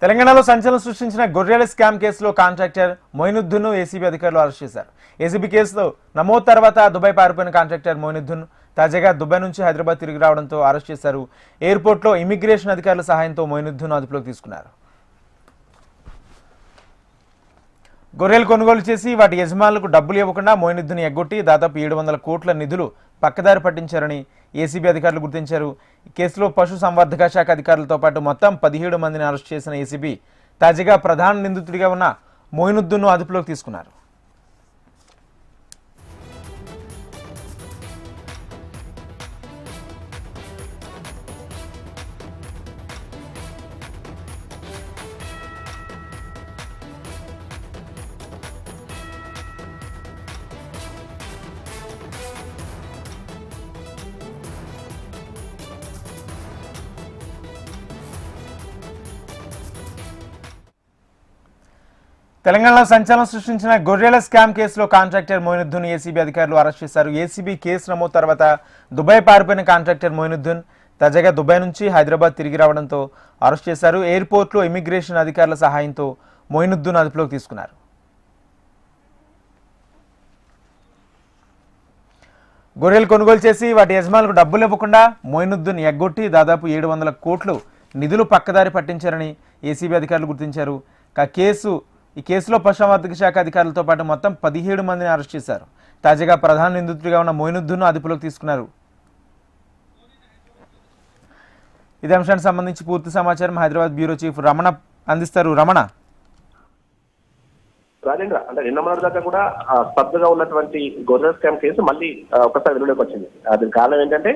తెలంగాణలో సంచలనం సృష్టించిన గొర్రెల స్కామ్ కేసులో కాంట్రాక్టర్ మొయినుద్దీన్ను ఏసీబీ అధికారులు అరెస్ట్ చేశారు. ఏసీబీ కేసులో నమోదు తర్వాత దుబాయ్ పారిపోయిన కాంట్రాక్టర్ మొయినుద్దీన్ తాజాగా దుబాయ్ నుంచి హైదరాబాద్ తిరిగి రావడంతో అరెస్ట్ చేశారు. ఎయిర్పోర్ట్లో ఇమిగ్రేషన్ అధికారుల సహాయంతో మొయినుద్దీన్ అదుపులోకి తీసుకున్నారు. గొర్రెలు కొనుగోలు చేసి వాటి యజమానులకు డబ్బులు ఇవ్వకుండా మొయినుద్దీన్ ఎగ్గొట్టి దాదాపు 700 కోట్ల నిధులు పక్కదారి పట్టించారని ఏసీబీ అధికారులు గుర్తించారు. ఈ కేసులో పశు సంవర్ధక శాఖ అధికారులతో పాటు మొత్తం 17 మందిని అరెస్ట్ చేసిన ఏసీబీ తాజాగా ప్రధాన నిందితుడిగా ఉన్న మొయినుద్దీన్ను అదుపులోకి తీసుకున్నారు. తెలంగాణలో సంచలనం సృష్టించిన గొర్రెల స్కామ్ కేసులో కాంట్రాక్టర్ మొయినుద్దీన్ ఏసీబీ అధికారులు అరెస్ట్ చేశారు. ఏసీబీ కేసు నమోదు తర్వాత దుబాయ్ పారిపోయిన కాంట్రాక్టర్ మొయినుద్దీన్ తాజాగా దుబాయ్ నుంచి హైదరాబాద్ తిరిగి రావడంతో అరెస్ట్ చేశారు. ఎయిర్పోర్ట్లో ఇమిగ్రేషన్ అధికారుల సహాయంతో మొయినుద్దీన్ అదుపులోకి తీసుకున్నారు. గొర్రెలు కొనుగోలు చేసి వాటి యజమానులకు డబ్బులు ఇవ్వకుండా మొయినుద్దీన్ ఎగ్గొట్టి దాదాపు 700 కోట్లు నిధులు పక్కదారి పట్టించారని ఏసీబీ అధికారులు గుర్తించారు. ఈ కేసులో పశుసంవర్ధక శాఖ అధికారులతో పాటు మొత్తం 17 మందిని అరెస్ట్ చేశారు. తాజాగా ప్రధాన నిందితుడిగా ఉన్న మొయినుద్దీన్ను అదుపులోకి తీసుకున్నారు. ఇదే అంశానికి సంబంధించి పూర్తి సమాచారం హైదరాబాద్ బ్యూరో చీఫ్ రమణ అందిస్తారు. రమణ, రాజేంద్ర, అంటే నిన్న మొన్నటి దాకా కూడా స్తబ్దుగా ఉన్నటువంటి గొర్రెల స్కామ్ కేసు మళ్ళీ ఒకసారి వెలుగులోకి వచ్చింది. దీనికి కారణం ఏంటంటే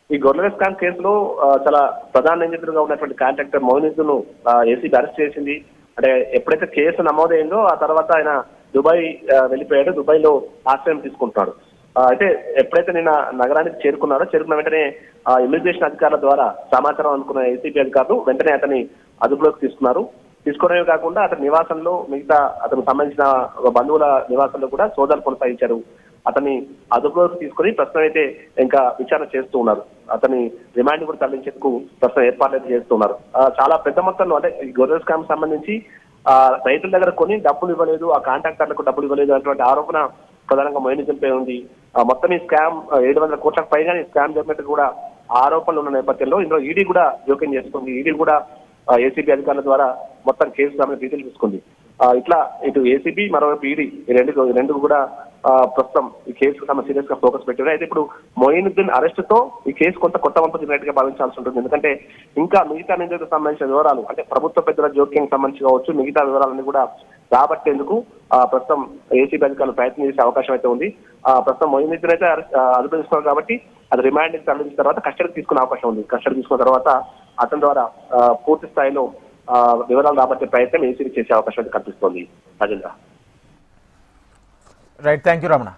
ఈ గొర్రెల స్కామ్ కేసులో చాలా ప్రధాన నిందితుడిగా ఉన్నటువంటి కాంట్రాక్టర్ మొయినుద్దీన్ను ఏసీబీ అరెస్ట్ చేసింది. అంటే ఎప్పుడైతే కేసు నమోదైందో ఆ తర్వాత ఆయన దుబాయ్ వెళ్ళిపోయాడు. దుబాయ్ లో ఆశ్రయం తీసుకుంటున్నాడు. అయితే ఎప్పుడైతే నిన్న నగరానికి చేరుకున్న వెంటనే ఇమిగ్రేషన్ అధికారుల ద్వారా సమాచారం అనుకున్న ఏసీబీ అధికారులు వెంటనే అతని అదుపులోకి తీసుకోవడమే కాకుండా అతని నివాసంలో మిగతా అతనికి సంబంధించిన బంధువుల నివాసంలో కూడా సోదాలు కొనసాగించారు. అతన్ని అదుపులోకి తీసుకుని ప్రస్తుతం అయితే ఇంకా విచారణ చేస్తూ ఉన్నారు. అతని రిమాండ్ కూడా తరలించేందుకు ప్రస్తుతం ఏర్పాట్లు అయితే చేస్తున్నారు. చాలా పెద్ద మొత్తంలో అంటే ఈ గొర్రెల స్కామ్ సంబంధించి రైతుల దగ్గర కొని డబ్బులు ఇవ్వలేదు, ఆ కాంట్రాక్టర్లకు డబ్బులు ఇవ్వలేదు అటువంటి ఆరోపణ ప్రధానంగా మొయినుద్దీన్పై ఉంది. మొత్తం ఈ స్కామ్ 700 కోట్లకు పైగా ఈ స్కామ్ జరిగినట్టు కూడా ఆరోపణలు ఉన్న నేపథ్యంలో ఇందులో ఈడీ కూడా జోక్యం చేసుకుంది. ఈడీ కూడా ఏసీబీ అధికారుల ద్వారా మొత్తం కేసు సంబంధించిన డీటెయిల్ తీసుకుంది. ఇట్లా ఇటు ఏసీబీ మరోవైపు ఈడీ రెండు కూడా ప్రస్తుతం ఈ కేసు సీరియస్ గా ఫోకస్ పెట్టారు. అయితే ఇప్పుడు మొయినుద్దీన్ అరెస్ట్ తో ఈ కేసు కొంత కొత్త వంపు జరిగినట్టుగా భావించాల్సి ఉంటుంది. ఎందుకంటే ఇంకా మిగతా నిందితులకు సంబంధించిన వివరాలు అంటే ప్రభుత్వ పెద్దల జోక్యం సంబంధించి కావచ్చు, మిగతా వివరాలన్నీ కూడా రాబట్టేందుకు ప్రస్తుతం ఏసీబీ అధికారులు ప్రయత్నం చేసే అవకాశం అయితే ఉంది. ప్రస్తుతం మొయినుద్దీన్ అయితే అదుపు తీసుకున్నారు కాబట్టి అది రిమాండ్ తరలించిన తర్వాత కస్టడీకి తీసుకునే అవకాశం ఉంది. కస్టడీ తీసుకున్న తర్వాత అతని ద్వారా పూర్తి స్థాయిలో వివరాలు రాబట్టే ప్రయత్నం ఏసీబీ చేసే అవకాశం అయితే కనిపిస్తోంది. Rajendra, right, thank you Ramana.